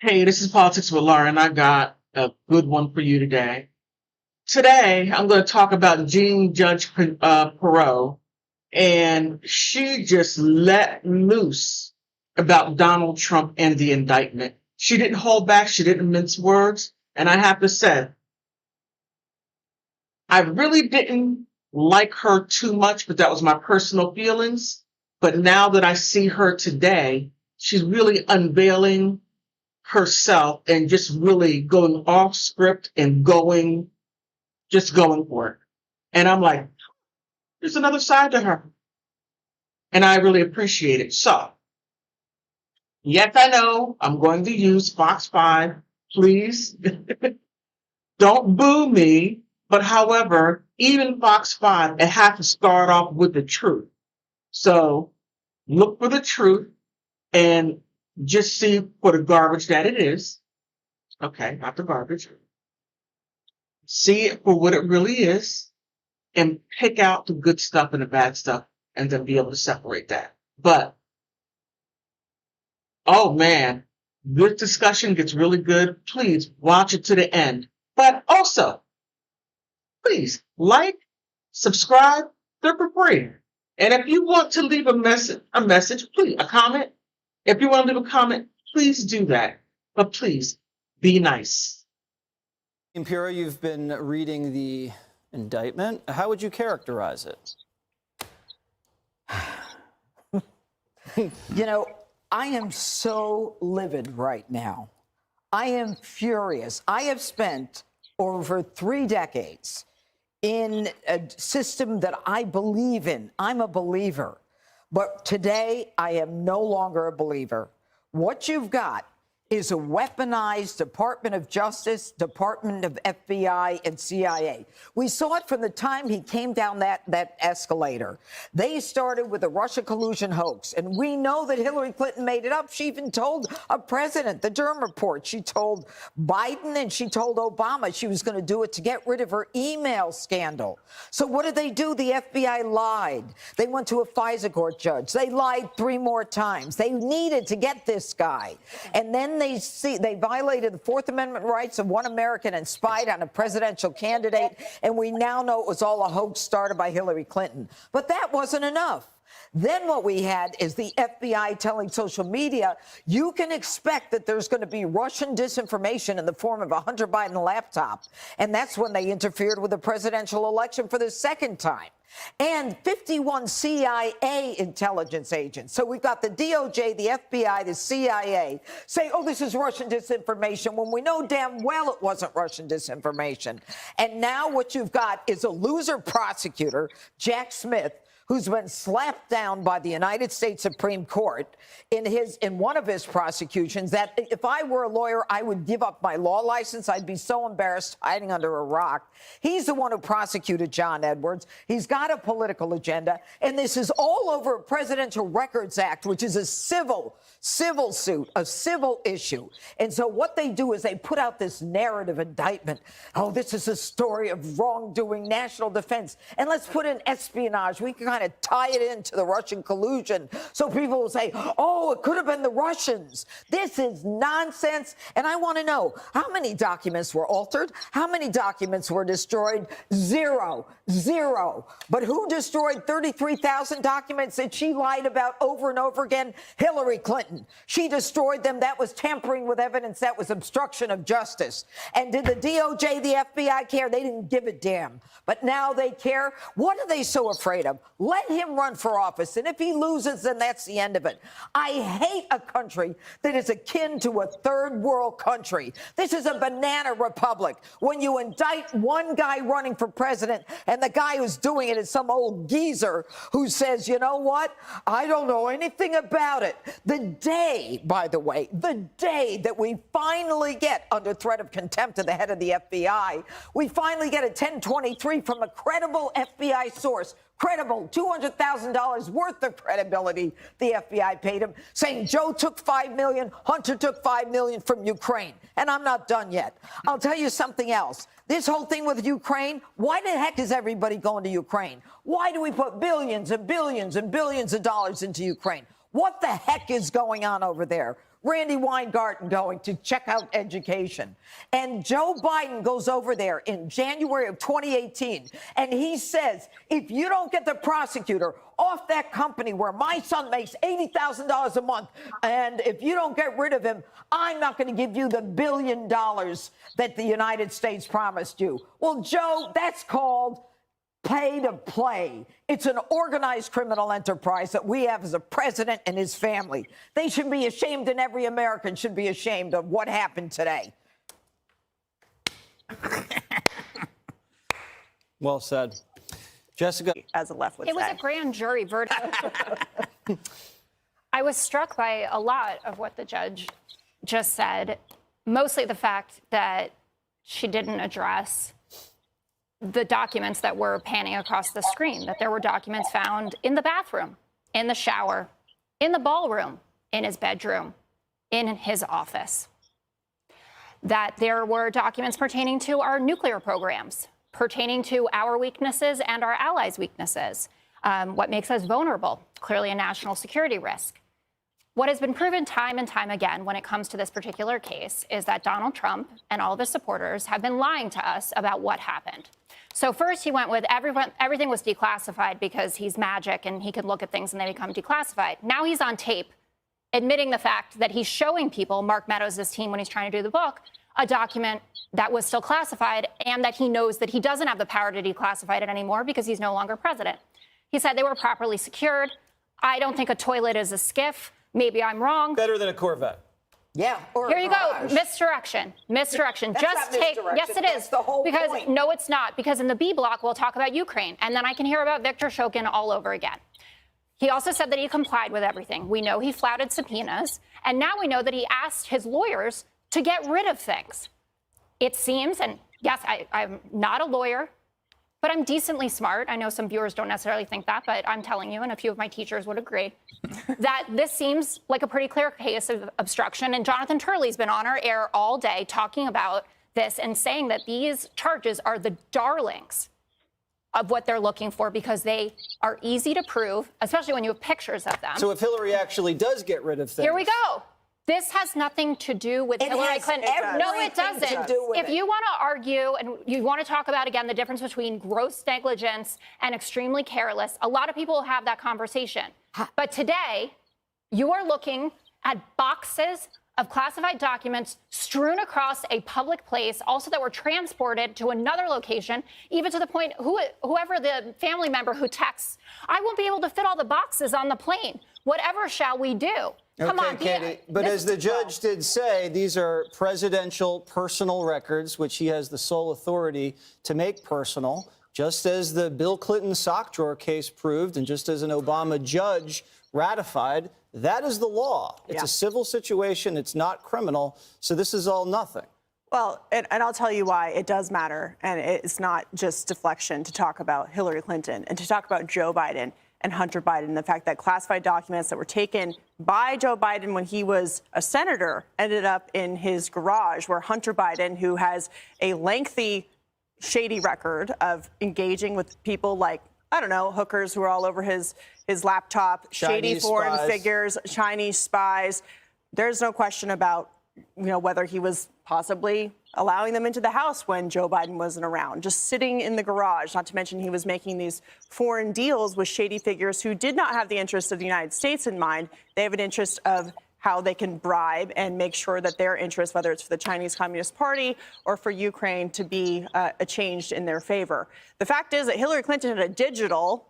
Hey, this is Politics with Laura, and I got a good one for you today. Today, I'm going to talk about Jeanine Pirro, and she just let loose about Donald Trump and the indictment. She didn't hold back, she didn't mince words, and I have to say, I really didn't like her too much, but that was my personal feelings. But now that I see her today, she's really unveiling herself and just really going off script and just going for it. And I'm like, there's another side to her. And I really appreciate it. So, yes, I know I'm going to use Fox 5. Please don't boo me. But however, even Fox 5, it has to start off with the truth. So look for the truth and just see for the garbage that it is. Okay, not the garbage. See it for what it really is and pick out the good stuff and the bad stuff and then be able to separate that. But, oh man, this discussion gets really good. Please watch it to the end. But also, please like, subscribe, they're for free. And if you want to leave a message, please, a comment. If you want to leave a comment, please do that. But please, be nice. Jeanine Pirro, you've been reading the indictment. How would you characterize it? You know, I am so livid right now. I am furious. I have spent over 3 decades in a system that I believe in. I'm a believer. But today, I am no longer a believer. What you've got is a weaponized Department of Justice, Department of FBI, and CIA. We saw it from the time he came down that escalator. They started with the Russia collusion hoax, and we know that Hillary Clinton made it up. She even told a president, the Durham report, she told Biden and she told Obama she was going to do it to get rid of her email scandal. So what did they do? The FBI lied. They went to a FISA court judge. They lied 3 more times. They needed to get this guy. And then they violated the Fourth Amendment rights of one American and spied on a presidential candidate. And we now know it was all a hoax started by Hillary Clinton. But that wasn't enough. Then what we had is the FBI telling social media, you can expect that there's going to be Russian disinformation in the form of a Hunter Biden laptop. And that's when they interfered with the presidential election for the second time. And 51 CIA intelligence agents. So we've got the DOJ, the FBI, the CIA say, oh, this is Russian disinformation, when we know damn well it wasn't Russian disinformation. And now what you've got is a loser prosecutor, Jack Smith, who's been slapped down by the United States Supreme Court in one of his prosecutions, that if I were a lawyer, I would give up my law license. I'd be so embarrassed hiding under a rock. He's the one who prosecuted John Edwards. He's got a political agenda. And this is all over a Presidential Records Act, which is a civil suit, a civil issue. And so what they do is they put out this narrative indictment. Oh, this is a story of wrongdoing, national defense. And let's put in espionage. We can kind of tie it into the Russian collusion. So people will say, oh, it could have been the Russians. This is nonsense. And I want to know, how many documents were altered? How many documents were destroyed? Zero. But who destroyed 33,000 documents that she lied about over and over again? Hillary Clinton. She destroyed them. That was tampering with evidence. That was obstruction of justice. And did the DOJ, the FBI care? They didn't give a damn. But now they care. What are they so afraid of? Let him run for office. And if he loses, then that's the end of it. I hate a country that is akin to a third world country. This is a banana republic. When you indict one guy running for president and the guy who's doing it is some old geezer who says, you know what? I don't know anything about it. The day, by the way, the day that we finally get under threat of contempt of the head of the FBI, we finally get a 1023 from a credible FBI source. Credible, $200,000 worth of credibility the FBI paid him, saying Joe took $5 million, Hunter took $5 million from Ukraine. And I'm not done yet. I'll tell you something else. This whole thing with Ukraine, why the heck is everybody going to Ukraine? Why do we put billions and billions and billions of dollars into Ukraine? What the heck is going on over there? Randy Weingarten going to check out education. And Joe Biden goes over there in January of 2018, and he says, if you don't get the prosecutor off that company where my son makes $80,000 a month, and if you don't get rid of him, I'm not going to give you the $1 billion that the United States promised you. Well, Joe, that's called pay to play. It's an organized criminal enterprise that we have as a president and his family. They should be ashamed, and every American should be ashamed of what happened today. Well said. Jessica. As a left would say. It was a grand jury verdict. I was struck by a lot of what the judge just said, mostly the fact that she didn't address the documents that were panning across the screen, that there were documents found in the bathroom, in the shower, in the ballroom, in his bedroom, in his office, that there were documents pertaining to our nuclear programs, pertaining to our weaknesses and our allies' weaknesses, what makes us vulnerable, clearly a national security risk. What has been proven time and time again when it comes to this particular case is that Donald Trump and all of his supporters have been lying to us about what happened. So first he went with everything was declassified because he's magic and he can look at things and they become declassified. Now he's on tape admitting the fact that he's showing people, Mark Meadows' team when he's trying to do the book, a document that was still classified and that he knows that he doesn't have the power to declassify it anymore because he's no longer president. He said they were properly secured. I don't think a toilet is a skiff. Maybe I'm wrong. Better than a Corvette. Yeah. Or here you go. Misdirection. Misdirection. Just take. Yes, it is. The whole because point. No, it's not. Because in the B block, we'll talk about Ukraine, and then I can hear about Viktor Shokin all over again. He also said that he complied with everything. We know he flouted subpoenas, and now we know that he asked his lawyers to get rid of things. It seems, and yes, I'm not a lawyer, but I'm decently smart. I know some viewers don't necessarily think that, but I'm telling you, and a few of my teachers would agree, that this seems like a pretty clear case of obstruction. And Jonathan Turley's been on our air all day talking about this and saying that these charges are the darlings of what they're looking for because they are easy to prove, especially when you have pictures of them. So if Hillary actually does get rid of things. Here we go. This has nothing to do with Hillary Clinton. No, it doesn't. If you want to argue and you want to talk about, again, the difference between gross negligence and extremely careless, a lot of people have that conversation. But today, you are looking at boxes of classified documents strewn across a public place, also that were transported to another location, even to the point whoever the family member who texts, I won't be able to fit all the boxes on the plane. Whatever shall we do? Come on, Katie. But as the judge did say, these are presidential personal records, which he has the sole authority to make personal, just as the Bill Clinton sock drawer case proved, and just as an Obama judge ratified. That is the law. It's a civil situation. It's not criminal. So this is all nothing. Well, and I'll tell you why it does matter. And it's not just deflection to talk about Hillary Clinton and to talk about Joe Biden and Hunter Biden. The fact that classified documents that were taken by Joe Biden when he was a senator ended up in his garage, where Hunter Biden, who has a lengthy, shady record of engaging with people like, I don't know, hookers who are all over his laptop, shady foreign figures, Chinese spies. There's no question about, whether he was possibly allowing them into the house when Joe Biden wasn't around, just sitting in the garage, not to mention he was making these foreign deals with shady figures who did not have the interests of the United States in mind. They have an interest of how they can bribe and make sure that their interests, whether it's for the Chinese Communist Party or for Ukraine, to be changed in their favor. The fact is that Hillary Clinton had a digital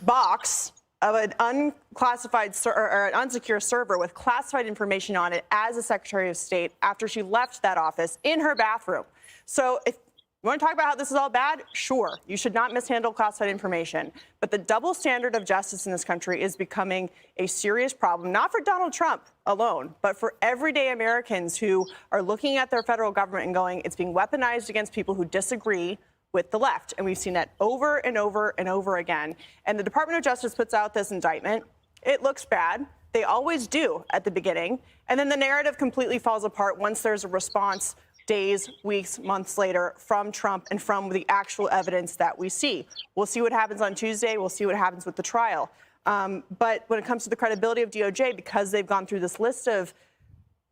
box of an unclassified or an unsecure server with classified information on it as a Secretary of State after she left that office in her bathroom. So if you want to talk about how this is all bad, sure, you should not mishandle classified information. But the double standard of justice in this country is becoming a serious problem, not for Donald Trump alone, but for everyday Americans who are looking at their federal government and going, it's being weaponized against people who disagree with the left. And we've seen that over and over and over again. And the Department of Justice puts out this indictment. It looks bad. They always do at the beginning. And then the narrative completely falls apart once there's a response days, weeks, months later from Trump and from the actual evidence that we see. We'll see what happens on Tuesday. We'll see what happens with the trial. But when it comes to the credibility of DOJ, because they've gone through this list of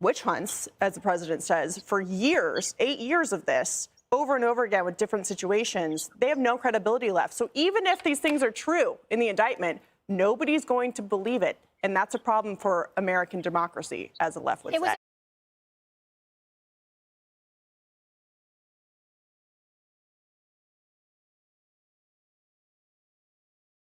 witch hunts, as the president says, for years, 8 years of this, over and over again with different situations, they have no credibility left. So even if these things are true in the indictment, nobody's going to believe it. And that's a problem for American democracy, as the left would say.